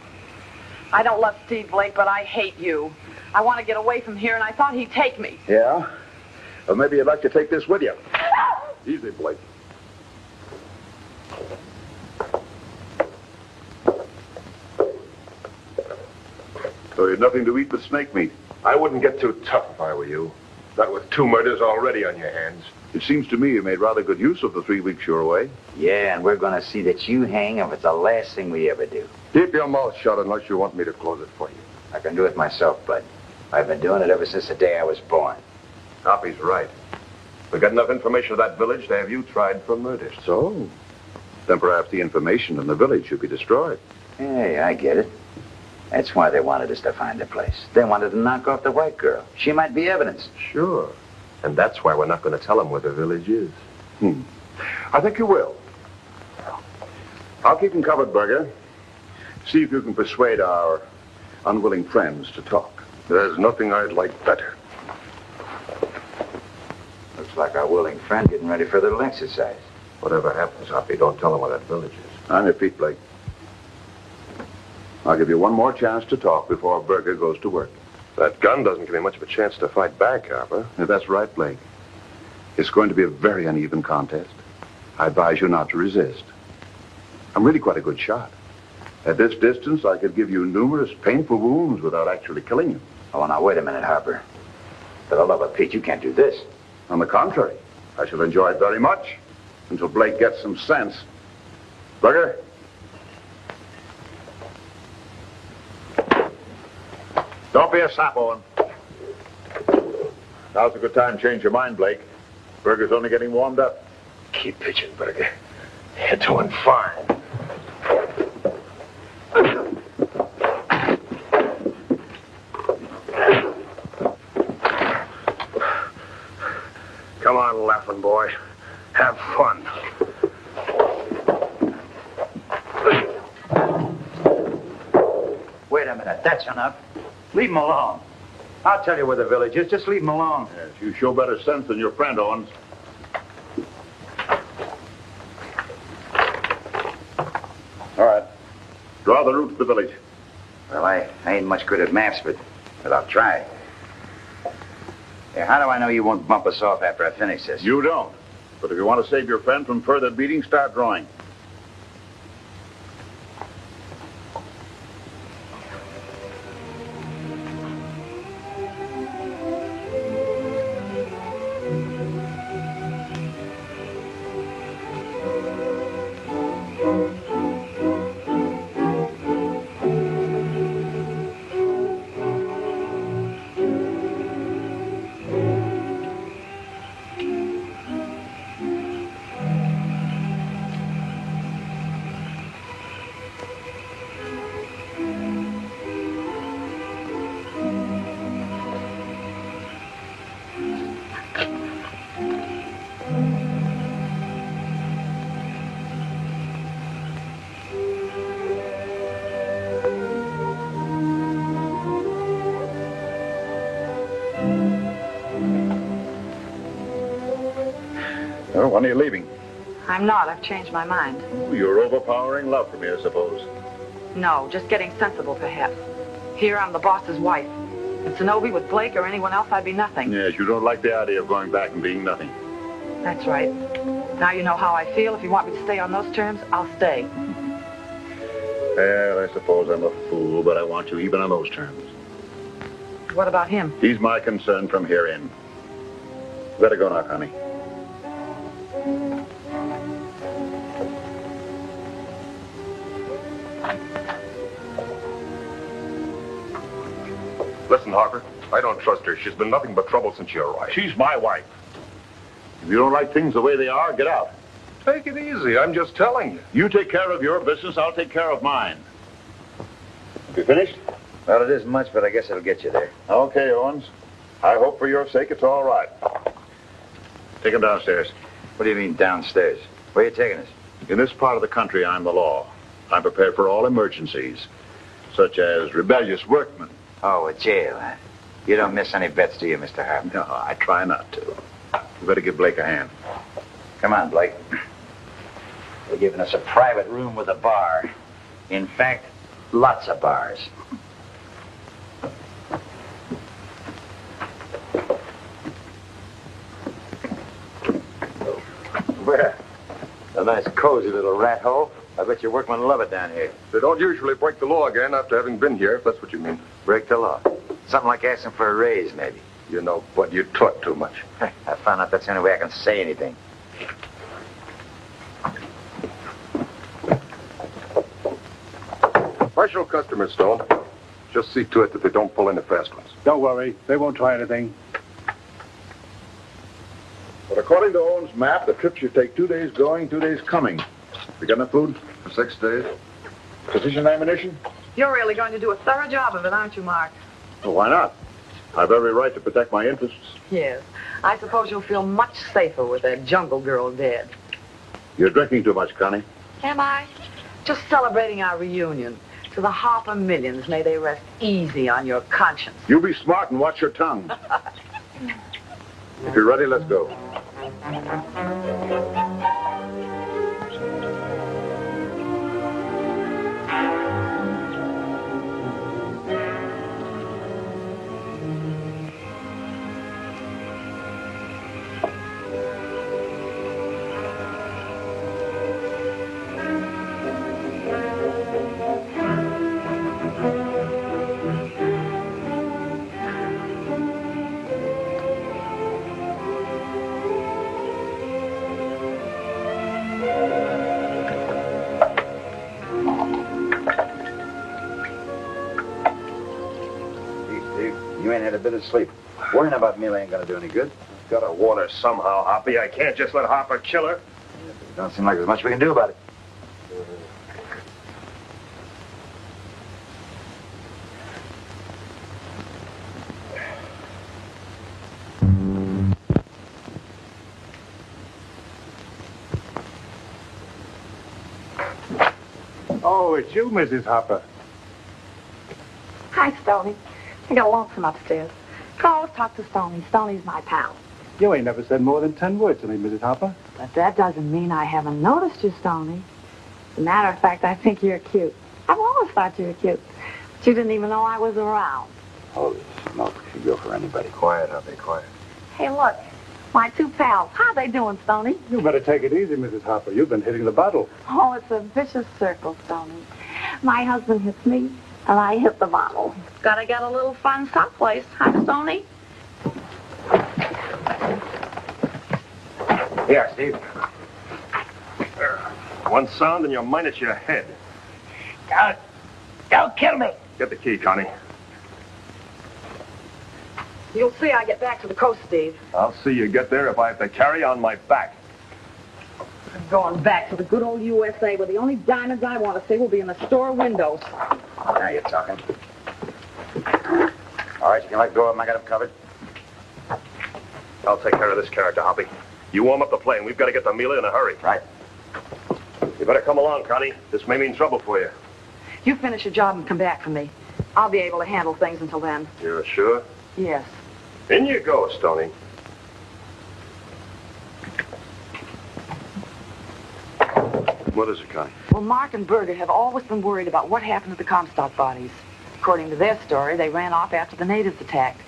[SPEAKER 3] I don't love Steve Blake, but I hate you. I want to get away from here, and I thought he'd take me.
[SPEAKER 6] Yeah? Well, maybe you'd like to take this with you. Easy, Blake. So you had nothing to eat but snake meat.
[SPEAKER 5] I wouldn't get too tough if I were you. Not with 2 murders already on your hands.
[SPEAKER 6] It seems to me you made rather good use of the 3 weeks you were away.
[SPEAKER 4] Yeah, and we're going to see that you hang if it's the last thing we ever do.
[SPEAKER 5] Keep your mouth shut unless you want me to close it for you.
[SPEAKER 4] I can do it myself, Bud. I've been doing it ever since the day I was born.
[SPEAKER 5] Hoppy's right. We got enough information of that village to have you tried for murder.
[SPEAKER 6] So? Then perhaps the information in the village should be destroyed.
[SPEAKER 4] Hey, I get it. That's why they wanted us to find the place. They wanted to knock off the white girl. She might be evidence.
[SPEAKER 5] Sure. And that's why we're not going to tell them where the village is. I think you will.
[SPEAKER 6] I'll keep them covered, Berger. See if you can persuade our unwilling friends to talk.
[SPEAKER 5] There's nothing I'd like better.
[SPEAKER 4] Looks like our willing friend getting ready for the little exercise.
[SPEAKER 5] Whatever happens, Hoppy, don't tell them where that village is.
[SPEAKER 6] On your feet, Blake. I'll give you one more chance to talk before Berger goes to work.
[SPEAKER 5] That gun doesn't give me much of a chance to fight back, Harper.
[SPEAKER 6] That's right, Blake. It's going to be a very uneven contest. I advise you not to resist. I'm really quite a good shot. At this distance, I could give you numerous painful wounds without actually killing you.
[SPEAKER 4] Oh, now, wait a minute, Harper. For the love of Pete, you can't do this.
[SPEAKER 6] On the contrary, I shall enjoy it very much until Blake gets some sense. Berger? Don't be a sap, Owen. Now's a good time to change your mind, Blake. Berger's only getting warmed up.
[SPEAKER 5] Keep pitching, Berger. You're doing fine. Come on, laughing boy. Have fun.
[SPEAKER 4] Wait a minute. That's enough. Leave him alone. I'll tell you where the village is. Just leave him alone.
[SPEAKER 6] Yes, you show better sense than your friend, Owens. All right. Draw the route to the village.
[SPEAKER 4] Well, I ain't much good at maps, but I'll try. Hey, how do I know you won't bump us off after I finish this?
[SPEAKER 6] You don't. But if you want to save your friend from further beating, start drawing. Well, when are you leaving?
[SPEAKER 3] I'm not. I've changed my mind.
[SPEAKER 6] Your overpowering love for me, I suppose.
[SPEAKER 3] No, just getting sensible, perhaps. Here, I'm the boss's wife. If Zenobia with Blake or anyone else, I'd be nothing.
[SPEAKER 6] Yes, you don't like the idea of going back and being nothing.
[SPEAKER 3] That's right. Now you know how I feel. If you want me to stay on those terms, I'll stay.
[SPEAKER 6] Well, I suppose I'm a fool, but I want you even on those terms.
[SPEAKER 3] What about him?
[SPEAKER 6] He's my concern from here in. Better go now, Connie.
[SPEAKER 2] Listen, Harper, I don't trust her. She's been nothing but trouble since she arrived.
[SPEAKER 6] She's my wife. If you don't like things the way they are, get out.
[SPEAKER 2] Take it easy. I'm just telling you.
[SPEAKER 6] You take care of your business, I'll take care of mine. You finished?
[SPEAKER 4] Well, it isn't much, but I guess it'll get you there.
[SPEAKER 6] Okay, Owens. I hope for your sake it's all right. Take him downstairs.
[SPEAKER 4] What do you mean, downstairs? Where are you taking us?
[SPEAKER 6] In this part of the country, I'm the law. I'm prepared for all emergencies, such as rebellious workmen.
[SPEAKER 4] Oh, a jail, huh? You don't miss any bets, do you, Mr. Harper?
[SPEAKER 6] No, I try not to. You better give Blake a hand.
[SPEAKER 4] Come on, Blake. They're giving us a private room with a bar. In fact, lots of bars. Where? A nice, cozy little rat hole. I bet your workmen love it down here.
[SPEAKER 2] They don't usually break the law again after having been here, if that's what you mean.
[SPEAKER 4] Break the law. Something like asking for a raise, maybe.
[SPEAKER 2] You know, but you talk too much.
[SPEAKER 4] I found out that's the only way I can say anything.
[SPEAKER 2] Partial customers, Stone. Just see to it that they don't pull any fast ones.
[SPEAKER 8] Don't worry. They won't try anything.
[SPEAKER 6] But according to Owens' map, the trip should take 2 days going, 2 days coming. We got enough food?
[SPEAKER 2] For 6 days?
[SPEAKER 6] Sufficient ammunition?
[SPEAKER 3] You're really going to do a thorough job of it, aren't you, Mark?
[SPEAKER 6] Well, why not? I've every right to protect my interests.
[SPEAKER 3] Yes. I suppose you'll feel much safer with that jungle girl dead.
[SPEAKER 6] You're drinking too much, Connie.
[SPEAKER 3] Am I? Just celebrating our reunion. To the Harper millions, may they rest easy on your conscience.
[SPEAKER 6] You be smart and watch your tongue. If you're ready, let's go.
[SPEAKER 4] You ain't had a bit of sleep. Worrying about Mila ain't gonna do any good.
[SPEAKER 2] Gotta warn her somehow, Hoppy. I can't just let Harper kill her.
[SPEAKER 4] Don't seem like there's much we can do about it.
[SPEAKER 8] Oh, it's you, Mrs. Harper.
[SPEAKER 3] Hi, Stoney. I got lonesome upstairs. Come on, let's talk to Stoney. Stoney's my pal.
[SPEAKER 8] You ain't never said more than 10 words to me, Mrs. Harper.
[SPEAKER 3] But that doesn't mean I haven't noticed you, Stoney. As a matter of fact, I think you're cute. I've always thought you were cute. But you didn't even know I was around.
[SPEAKER 4] Holy smoke, she'd go for anybody.
[SPEAKER 2] Quiet, Hoppy, quiet.
[SPEAKER 3] Hey, look. My two pals. How they doing, Stoney?
[SPEAKER 8] You better take it easy, Mrs. Harper. You've been hitting the bottle.
[SPEAKER 3] Oh, it's a vicious circle, Stoney. My husband hits me, and I hit the bottle. Gotta get a little fun someplace, huh, Stoney?
[SPEAKER 4] Here, Steve.
[SPEAKER 2] One sound and you're minus your head.
[SPEAKER 7] Don't kill me.
[SPEAKER 2] Get the key, Connie.
[SPEAKER 3] You'll see I get back to the coast, Steve.
[SPEAKER 2] I'll see you get there if I have to carry on my back.
[SPEAKER 3] I'm going back to the good old USA where the only diamonds I want to see will be in the store windows.
[SPEAKER 4] Now you're talking. All right, you can let go of them. I got them covered.
[SPEAKER 2] I'll take care of this character, Hoppy. You warm up the plane. We've got to get to Mila in a hurry.
[SPEAKER 4] Right.
[SPEAKER 2] You better come along, Connie. This may mean trouble for you.
[SPEAKER 3] You finish your job and come back for me. I'll be able to handle things until then.
[SPEAKER 2] You're sure?
[SPEAKER 3] Yes.
[SPEAKER 2] In you go, Stoney. What is it, Connie?
[SPEAKER 3] Well, Mark and Berger have always been worried about what happened to the Comstock bodies. According to their story, they ran off after the natives attacked.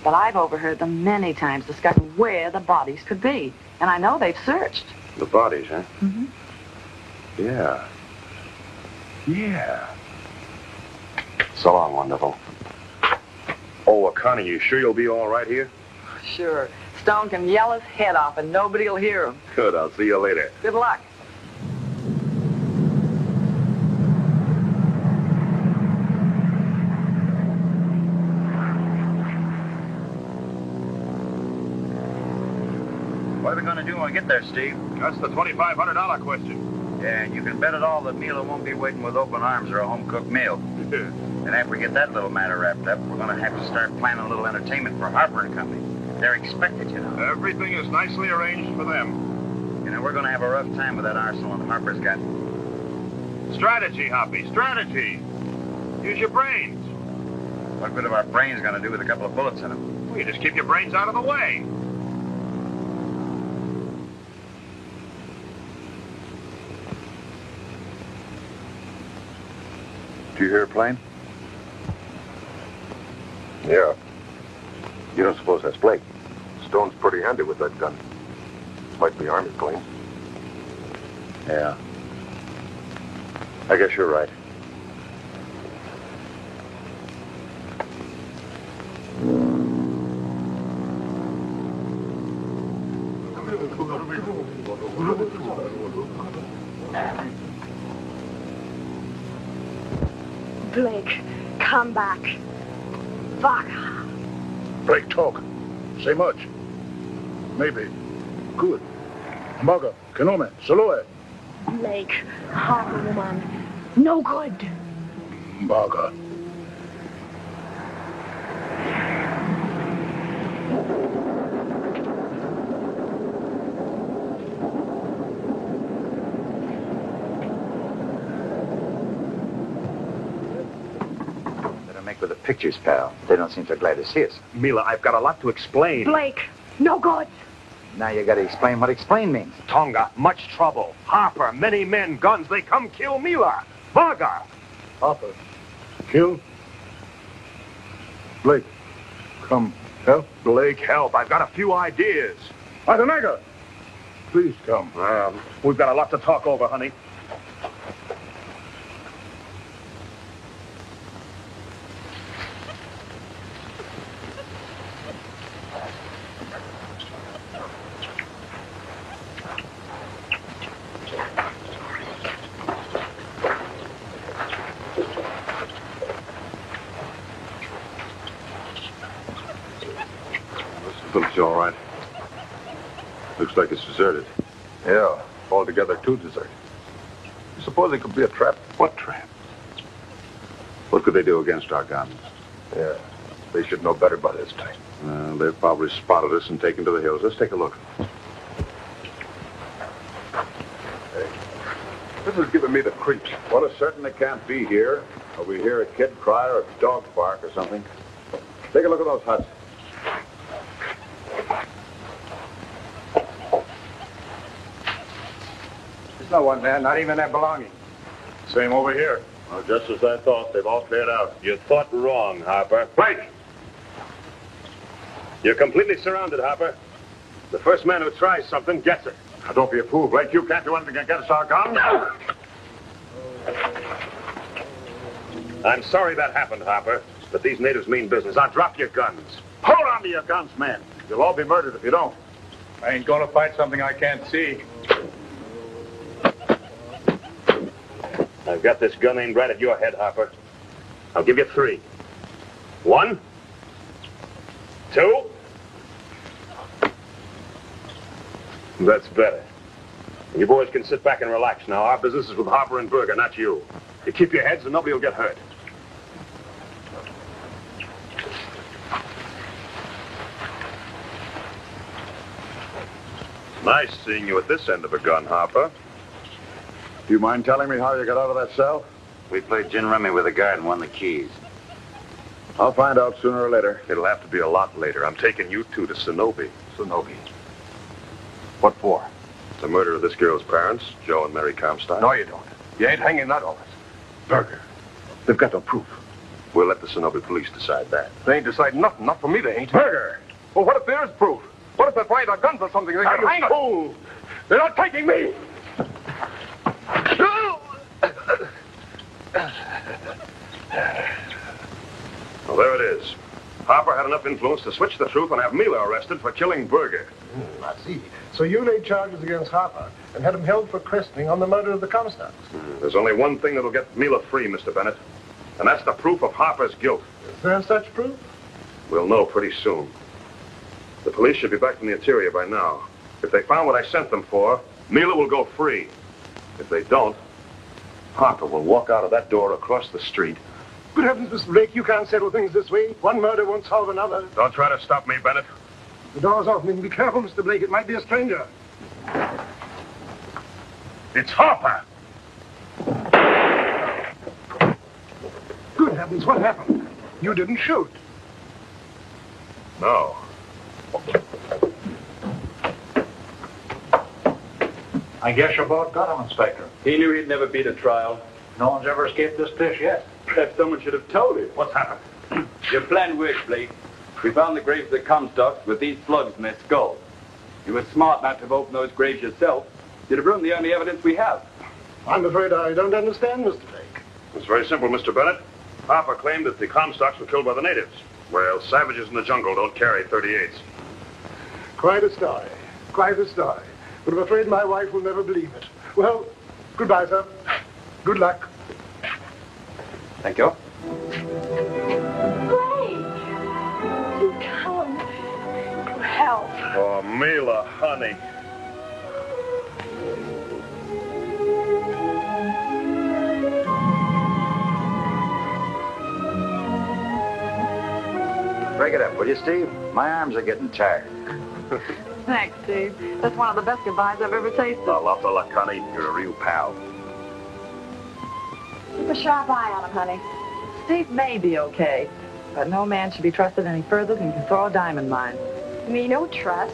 [SPEAKER 3] But I've overheard them many times discussing where the bodies could be. And I know they've searched.
[SPEAKER 2] The bodies, huh?
[SPEAKER 3] Mm-hmm.
[SPEAKER 2] Yeah. Yeah. So long, wonderful. Oh, Connie, you sure you'll be all right here?
[SPEAKER 3] Sure. Stone can yell his head off and nobody will hear him.
[SPEAKER 2] Good, I'll see you later.
[SPEAKER 3] Good luck.
[SPEAKER 4] What are we going to do when we get there, Steve?
[SPEAKER 2] That's the $2,500 question.
[SPEAKER 4] Yeah, and you can bet it all that Mila won't be waiting with open arms or a home-cooked meal. And after we get that little matter wrapped up, we're going to have to start planning a little entertainment for Harper and Company. They're expected, you know.
[SPEAKER 2] Everything is nicely arranged for them.
[SPEAKER 4] You know, we're going to have a rough time with that arsenal that Harper's got.
[SPEAKER 2] Strategy, Hoppy, strategy. Use your brains.
[SPEAKER 4] What good are our brains going to do with a couple of bullets in them?
[SPEAKER 2] Well, you just keep your brains out of the way.
[SPEAKER 6] Do you hear a plane?
[SPEAKER 2] Yeah.
[SPEAKER 6] You don't suppose that's Blake?
[SPEAKER 2] Stone's pretty handy with that gun. Might be Army plane.
[SPEAKER 6] Yeah. I guess you're right.
[SPEAKER 7] Blake, come back. Fuck.
[SPEAKER 1] Blake, talk. Say much. Maybe. Good. Maga, Kenome, Saloe.
[SPEAKER 7] Blake, Harper woman. No good.
[SPEAKER 1] Maga.
[SPEAKER 4] With the pictures, pal. They don't seem so glad to see us.
[SPEAKER 2] Mila, I've got a lot to explain.
[SPEAKER 7] Blake, no good.
[SPEAKER 4] Now you got to explain what explain means.
[SPEAKER 2] Tonga, much trouble. Harper, many men, guns. They come kill Mila. Varga.
[SPEAKER 1] Harper. Kill. Blake. Come. Help.
[SPEAKER 2] Blake, help. I've got a few ideas.
[SPEAKER 1] Atanaga. Please come.
[SPEAKER 2] We've got a lot to talk over, honey.
[SPEAKER 6] It's all right. Looks like it's deserted.
[SPEAKER 1] Yeah, altogether too deserted. You suppose it could be a trap?
[SPEAKER 6] What trap? What could they do against our guns?
[SPEAKER 1] Yeah, they should know better by this time.
[SPEAKER 6] They've probably spotted us and taken to the hills. Let's take a look.
[SPEAKER 1] Hey, this is giving me the creeps.
[SPEAKER 6] Well, it's certain they can't be here, or we hear a kid cry or a dog bark or something. Take a look at those huts.
[SPEAKER 8] There's no one there, not even their belongings.
[SPEAKER 1] Same over here.
[SPEAKER 6] Well, just as I thought, they've all cleared out.
[SPEAKER 2] You thought wrong, Harper. Blake! You're completely surrounded, Harper. The first man who tries something gets it.
[SPEAKER 6] Now, don't be a fool, Blake. You can't do anything against our guns.
[SPEAKER 2] I'm sorry that happened, Harper, but these natives mean business. Now drop your guns.
[SPEAKER 6] Hold on to your guns, man. You'll all be murdered if you don't.
[SPEAKER 8] I ain't gonna fight something I can't see.
[SPEAKER 2] I've got this gun aimed right at your head, Harper. I'll give you 3. 1, 2. That's better. You boys can sit back and relax now. Our business is with Harper and Berger, not you. You keep your heads and nobody will get hurt. Nice seeing you at this end of a gun, Harper.
[SPEAKER 6] Do you mind telling me how you got out of that cell?
[SPEAKER 4] We played gin rummy with a guard and won the keys.
[SPEAKER 6] I'll find out sooner or later.
[SPEAKER 2] It'll have to be a lot later. I'm taking you two to Sonobi.
[SPEAKER 6] Sonobi. What for?
[SPEAKER 2] The murder of this girl's parents, Joe and Mary Comstock?
[SPEAKER 5] No, you don't. You ain't hanging that on us. Berger, they've got no proof.
[SPEAKER 2] We'll let the Sonobe police decide that.
[SPEAKER 5] They ain't deciding nothing. Not for me, they ain't.
[SPEAKER 8] Berger!
[SPEAKER 5] Well, what if there is proof? What if they find our guns or something? They can hang us.
[SPEAKER 8] Fool! They're not taking me!
[SPEAKER 2] Well, there it is. Harper had enough influence to switch the truth and have Mila arrested for killing Berger.
[SPEAKER 1] I see. So you laid charges against Harper and had him held for questioning on the murder of the Comstocks.
[SPEAKER 2] There's only one thing that'll get Mila free, Mr. Bennett, and that's the proof of Harper's guilt.
[SPEAKER 1] Is there such proof?
[SPEAKER 2] We'll know pretty soon. The police should be back from the interior by now. If they found what I sent them for, Mila will go free. If they don't, Harper will walk out of that door across the street.
[SPEAKER 1] Good heavens, Mr. Blake, you can't settle things this way. One murder won't solve another.
[SPEAKER 2] Don't try to stop me, Bennett.
[SPEAKER 1] The door's opening. Be careful, Mr. Blake. It might be a stranger.
[SPEAKER 2] It's Harper!
[SPEAKER 1] Good heavens, what happened? You didn't shoot.
[SPEAKER 2] No.
[SPEAKER 9] I guess you both got him, Inspector.
[SPEAKER 8] He knew he'd never beat a trial.
[SPEAKER 9] No one's ever escaped this dish yet.
[SPEAKER 8] Perhaps someone should have told him.
[SPEAKER 2] What's happened?
[SPEAKER 10] Your plan worked, Blake. We found the graves of the Comstocks with these slugs in their skulls. You were smart not to have opened those graves yourself. You'd have ruined the only evidence we have.
[SPEAKER 1] I'm afraid I don't understand, Mr. Blake.
[SPEAKER 2] It's very simple, Mr. Bennett. Harper claimed that the Comstocks were killed by the natives. Well, savages in the jungle don't carry 38s.
[SPEAKER 1] Quite a story. Quite a story. But I'm afraid my wife will never believe it. Well, goodbye, sir. Good luck.
[SPEAKER 10] Thank you.
[SPEAKER 7] Blake! You come for help.
[SPEAKER 2] Oh, Mila, honey.
[SPEAKER 4] Break it up, will you, Steve? My arms are getting tired.
[SPEAKER 3] Thanks, Steve. That's one of the best goodbyes I've ever tasted.
[SPEAKER 2] A lot of luck, honey. You're a real pal.
[SPEAKER 3] Keep a sharp eye on him, honey. Steve may be okay, but no man should be trusted any further than you can throw a diamond mine.
[SPEAKER 7] Me no trust.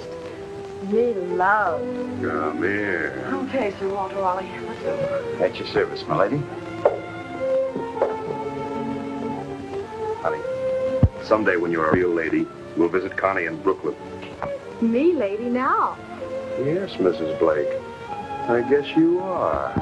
[SPEAKER 7] Me love.
[SPEAKER 2] Come here.
[SPEAKER 3] Okay, Sir Walter Raleigh. Let's go.
[SPEAKER 4] At your service, my lady.
[SPEAKER 2] Honey, someday when you're a real lady, we'll visit Connie in Brooklyn.
[SPEAKER 7] Me lady now.
[SPEAKER 2] Yes, Mrs. Blake. I guess you are.